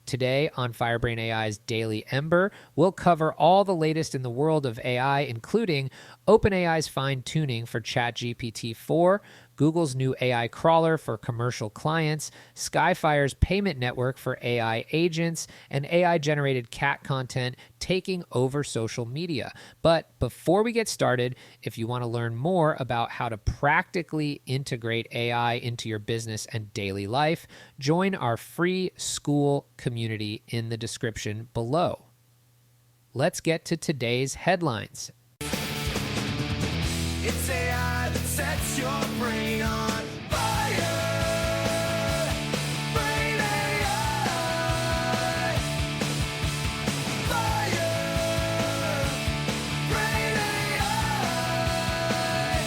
Today on FireBrain AI's Daily Ember, we'll cover all the latest in the world of AI, including OpenAI's fine-tuning for ChatGPT 4, Google's new AI crawler for commercial clients, Skyfire's payment network for AI agents, and AI-generated cat content taking over social media. But before we get started, if you want to learn more about how to practically integrate AI into your business and daily life, join our free school community in the description below. Let's get to today's headlines. It's AI that sets your brain on fire. Brain AI. Fire. Brain AI.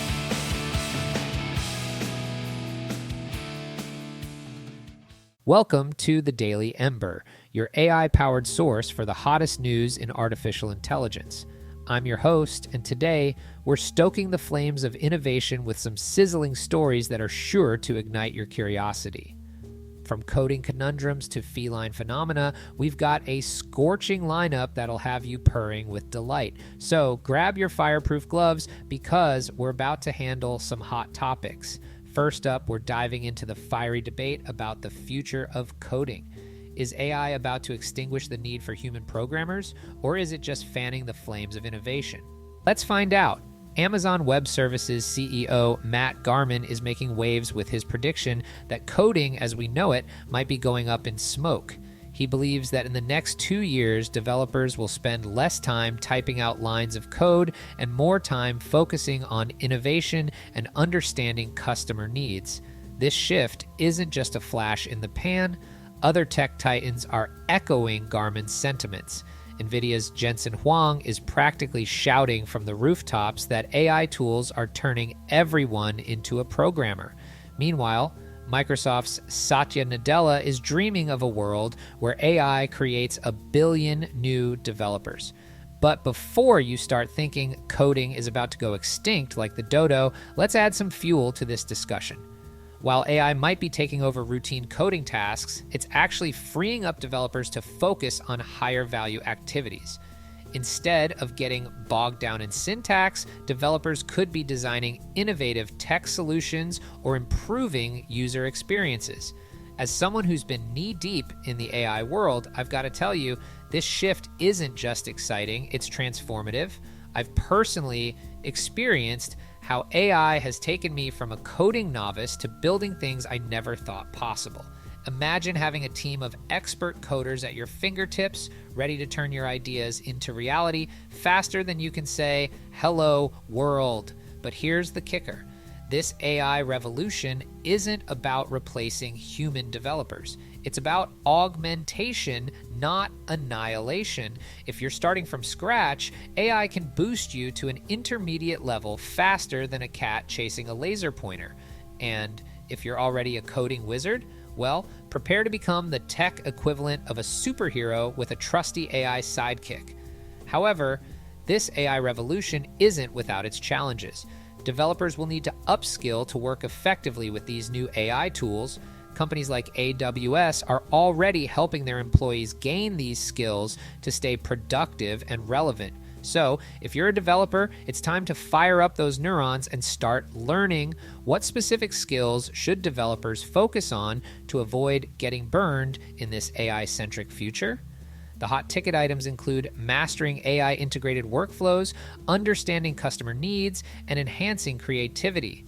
Welcome to the Daily Ember, your AI-powered source for the hottest news in artificial intelligence. I'm your host, and today we're stoking the flames of innovation with some sizzling stories that are sure to ignite your curiosity. From coding conundrums to feline phenomena, we've got a scorching lineup that'll have you purring with delight. So grab your fireproof gloves because we're about to handle some hot topics. First up, we're diving into the fiery debate about the future of coding. Is AI about to extinguish the need for human programmers, or is it just fanning the flames of innovation? Let's find out. Amazon Web Services CEO Matt Garman is making waves with his prediction that coding as we know it might be going up in smoke. He believes that in the next 2 years, developers will spend less time typing out lines of code and more time focusing on innovation and understanding customer needs. This shift isn't just a flash in the pan. Other tech titans are echoing Garmin's sentiments. NVIDIA's Jensen Huang is practically shouting from the rooftops that AI tools are turning everyone into a programmer. Meanwhile, Microsoft's Satya Nadella is dreaming of a world where AI creates 1 billion new developers. But before you start thinking coding is about to go extinct like the dodo, let's add some fuel to this discussion. While AI might be taking over routine coding tasks, it's actually freeing up developers to focus on higher value activities. Instead of getting bogged down in syntax, developers could be designing innovative tech solutions or improving user experiences. As someone who's been knee-deep in the AI world, I've got to tell you, this shift isn't just exciting, it's transformative. I've personally experienced how AI has taken me from a coding novice to building things I never thought possible. Imagine having a team of expert coders at your fingertips, ready to turn your ideas into reality faster than you can say, "Hello, world." But here's the kicker. This AI revolution isn't about replacing human developers. It's about augmentation, not annihilation. If you're starting from scratch, AI can boost you to an intermediate level faster than a cat chasing a laser pointer. And if you're already a coding wizard, well, prepare to become the tech equivalent of a superhero with a trusty AI sidekick. However, this AI revolution isn't without its challenges. Developers will need to upskill to work effectively with these new AI tools. Companies like AWS are already helping their employees gain these skills to stay productive and relevant. So, if you're a developer, it's time to fire up those neurons and start learning what specific skills should developers focus on to avoid getting burned in this AI-centric future. The hot ticket items include mastering AI-integrated workflows, understanding customer needs, and enhancing creativity.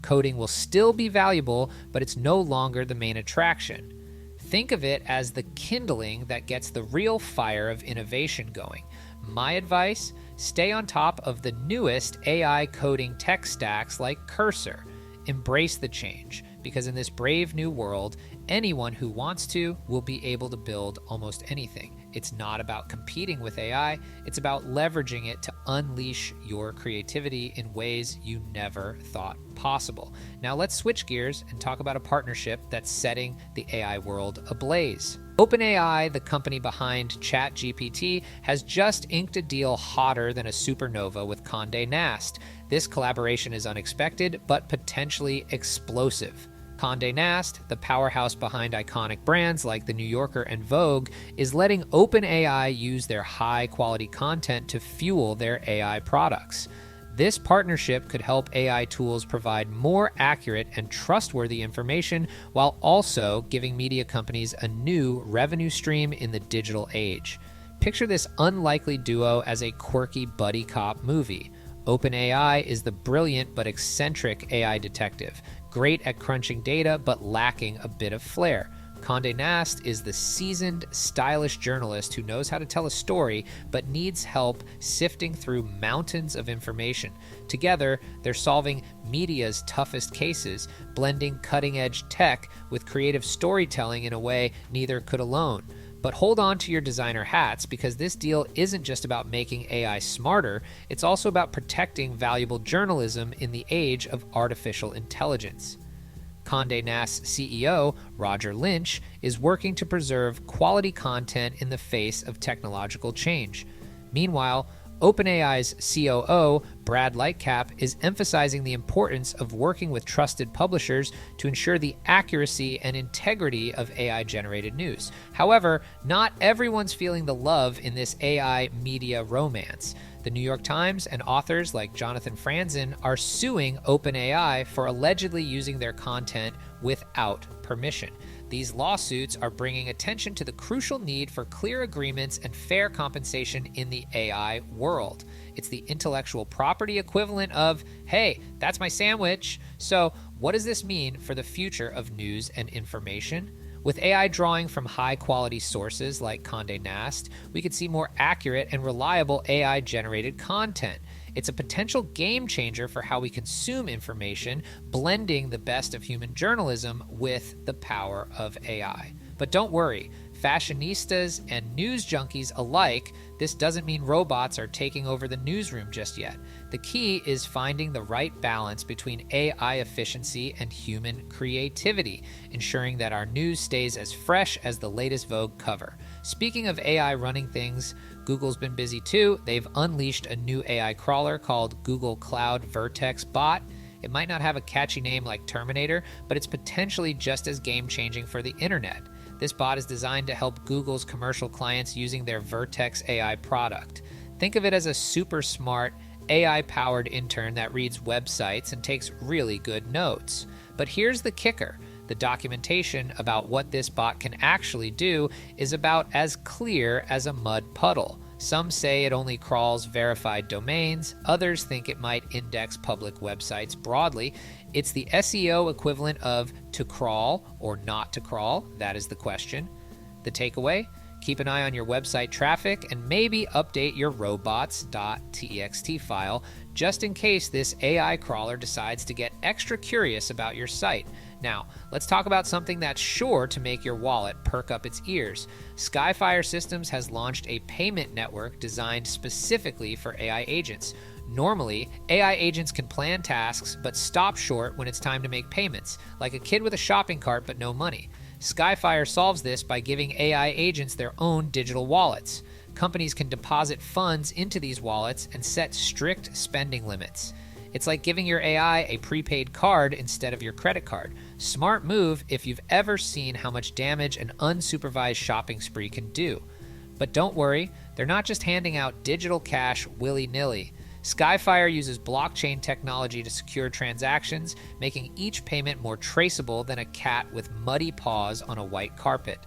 Coding will still be valuable, but it's no longer the main attraction. Think of it as the kindling that gets the real fire of innovation going. My advice, stay on top of the newest AI coding tech stacks like Cursor. Embrace the change, because in this brave new world, anyone who wants to will be able to build almost anything. It's not about competing with AI, it's about leveraging it to unleash your creativity in ways you never thought possible. Now let's switch gears and talk about a partnership that's setting the AI world ablaze. OpenAI, the company behind ChatGPT, has just inked a deal hotter than a supernova with Condé Nast. This collaboration is unexpected, but potentially explosive. Condé Nast, the powerhouse behind iconic brands like The New Yorker and Vogue, is letting OpenAI use their high-quality content to fuel their AI products. This partnership could help AI tools provide more accurate and trustworthy information while also giving media companies a new revenue stream in the digital age. Picture this unlikely duo as a quirky buddy cop movie. OpenAI is the brilliant but eccentric AI detective, great at crunching data but lacking a bit of flair. Condé Nast is the seasoned, stylish journalist who knows how to tell a story but needs help sifting through mountains of information. Together, they're solving media's toughest cases, blending cutting-edge tech with creative storytelling in a way neither could alone. But hold on to your designer hats, because this deal isn't just about making AI smarter, it's also about protecting valuable journalism in the age of artificial intelligence. Condé Nast's CEO, Roger Lynch, is working to preserve quality content in the face of technological change. Meanwhile, OpenAI's COO, Brad Lightcap, is emphasizing the importance of working with trusted publishers to ensure the accuracy and integrity of AI-generated news. However, not everyone's feeling the love in this AI media romance. The New York Times and authors like Jonathan Franzen are suing OpenAI for allegedly using their content without permission. These lawsuits are bringing attention to the crucial need for clear agreements and fair compensation in the AI world. It's the intellectual property equivalent of, hey, that's my sandwich. So, what does this mean for the future of news and information? With AI drawing from high-quality sources like Condé Nast, we could see more accurate and reliable AI-generated content. It's a potential game changer for how we consume information, blending the best of human journalism with the power of AI. But don't worry, fashionistas and news junkies alike, this doesn't mean robots are taking over the newsroom just yet. The key is finding the right balance between AI efficiency and human creativity, ensuring that our news stays as fresh as the latest Vogue cover. Speaking of AI running things, Google's been busy too. They've unleashed a new AI crawler called Google Cloud Vertex Bot. It might not have a catchy name like Terminator, but it's potentially just as game-changing for the internet. This bot is designed to help Google's commercial clients using their Vertex AI product. Think of it as a super smart, AI-powered intern that reads websites and takes really good notes. But here's the kicker. The documentation about what this bot can actually do is about as clear as a mud puddle. Some say it only crawls verified domains, others think it might index public websites broadly. It's the SEO equivalent of to crawl or not to crawl, that is the question. The takeaway? Keep an eye on your website traffic and maybe update your robots.txt file just in case this AI crawler decides to get extra curious about your site. Now, let's talk about something that's sure to make your wallet perk up its ears. Skyfire Systems has launched a payment network designed specifically for AI agents. Normally, AI agents can plan tasks but stop short when it's time to make payments, like a kid with a shopping cart but no money. Skyfire solves this by giving AI agents their own digital wallets. Companies can deposit funds into these wallets and set strict spending limits. It's like giving your AI a prepaid card instead of your credit card. Smart move if you've ever seen how much damage an unsupervised shopping spree can do. But don't worry, they're not just handing out digital cash willy-nilly. Skyfire uses blockchain technology to secure transactions, making each payment more traceable than a cat with muddy paws on a white carpet.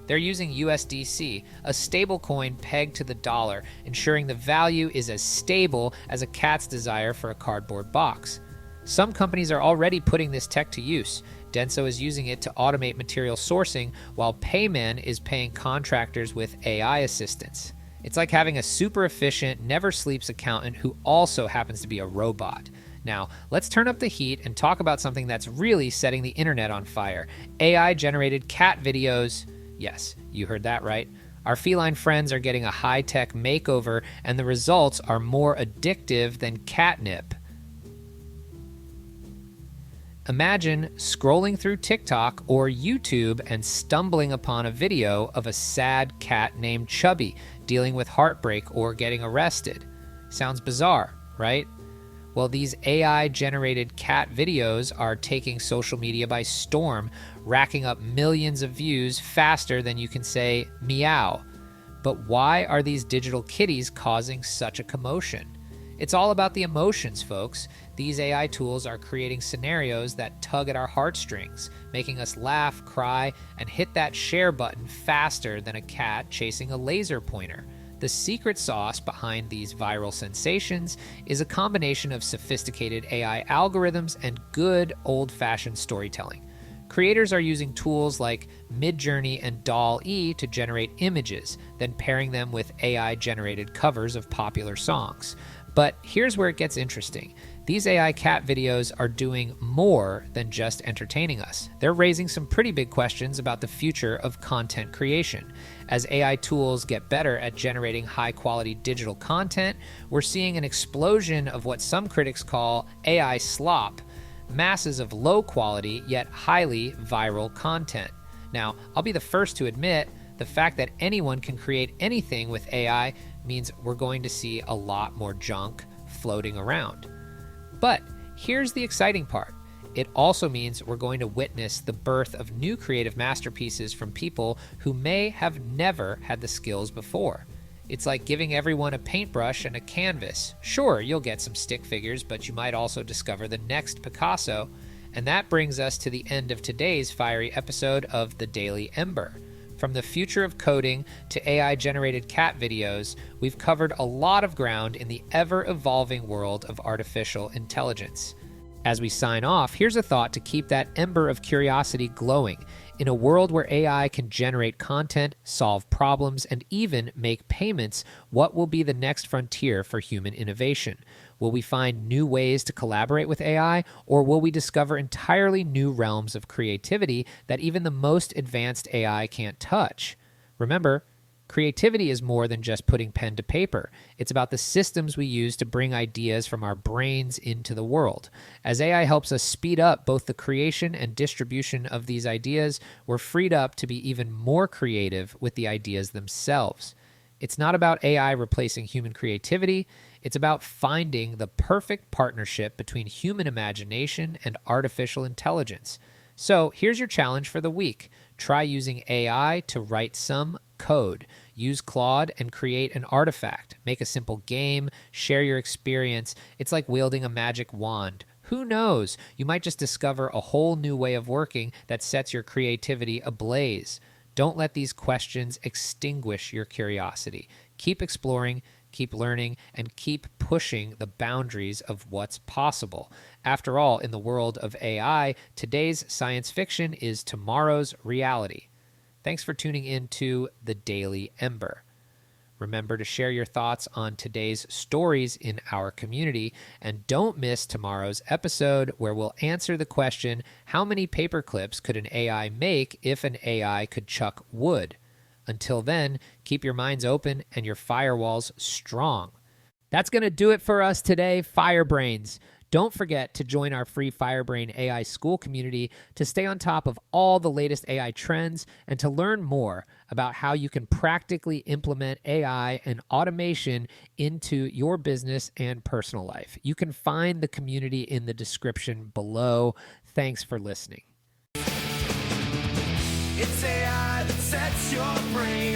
They're using USDC, a stablecoin pegged to the dollar, ensuring the value is as stable as a cat's desire for a cardboard box. Some companies are already putting this tech to use. Denso is using it to automate material sourcing, while Payman is paying contractors with AI assistance. It's like having a super efficient, never sleeps accountant who also happens to be a robot. Now, let's turn up the heat and talk about something that's really setting the internet on fire. AI-generated cat videos. Yes, you heard that right. Our feline friends are getting a high-tech makeover, and the results are more addictive than catnip. Imagine scrolling through TikTok or YouTube and stumbling upon a video of a sad cat named Chubby dealing with heartbreak or getting arrested. Sounds bizarre, right? Well, these AI-generated cat videos are taking social media by storm, racking up millions of views faster than you can say meow. But why are these digital kitties causing such a commotion? It's all about the emotions, folks. These AI tools are creating scenarios that tug at our heartstrings, making us laugh, cry, and hit that share button faster than a cat chasing a laser pointer. The secret sauce behind these viral sensations is a combination of sophisticated AI algorithms and good old-fashioned storytelling. Creators are using tools like Midjourney and DALL-E to generate images, then pairing them with AI-generated covers of popular songs. But here's where it gets interesting. These AI cat videos are doing more than just entertaining us. They're raising some pretty big questions about the future of content creation. As AI tools get better at generating high-quality digital content, we're seeing an explosion of what some critics call AI slop, masses of low-quality yet highly viral content. Now, I'll be the first to admit, the fact that anyone can create anything with AI means we're going to see a lot more junk floating around. But here's the exciting part. It also means we're going to witness the birth of new creative masterpieces from people who may have never had the skills before. It's like giving everyone a paintbrush and a canvas. Sure, you'll get some stick figures, but you might also discover the next Picasso. And that brings us to the end of today's fiery episode of The Daily Ember. From the future of coding to AI-generated cat videos, we've covered a lot of ground in the ever-evolving world of artificial intelligence. As we sign off, here's a thought to keep that ember of curiosity glowing. In a world where AI can generate content, solve problems, and even make payments, what will be the next frontier for human innovation? Will we find new ways to collaborate with AI, or will we discover entirely new realms of creativity that even the most advanced AI can't touch? Remember, creativity is more than just putting pen to paper. It's about the systems we use to bring ideas from our brains into the world. As AI helps us speed up both the creation and distribution of these ideas, we're freed up to be even more creative with the ideas themselves. It's not about AI replacing human creativity. It's about finding the perfect partnership between human imagination and artificial intelligence. So here's your challenge for the week. Try using AI to write some code. Use Claude and create an artifact. Make a simple game. Share your experience. It's like wielding a magic wand. Who knows? You might just discover a whole new way of working that sets your creativity ablaze. Don't let these questions extinguish your curiosity. Keep exploring, keep learning, and keep pushing the boundaries of what's possible. After all, in the world of AI, today's science fiction is tomorrow's reality. Thanks for tuning in to The Daily Ember. Remember to share your thoughts on today's stories in our community, and don't miss tomorrow's episode where we'll answer the question, how many paper clips could an AI make if an AI could chuck wood? Until then, keep your minds open and your firewalls strong. That's going to do it for us today, Firebrains. Don't forget to join our free FireBrain AI school community to stay on top of all the latest AI trends and to learn more about how you can practically implement AI and automation into your business and personal life. You can find the community in the description below. Thanks for listening. It's AI that sets your brain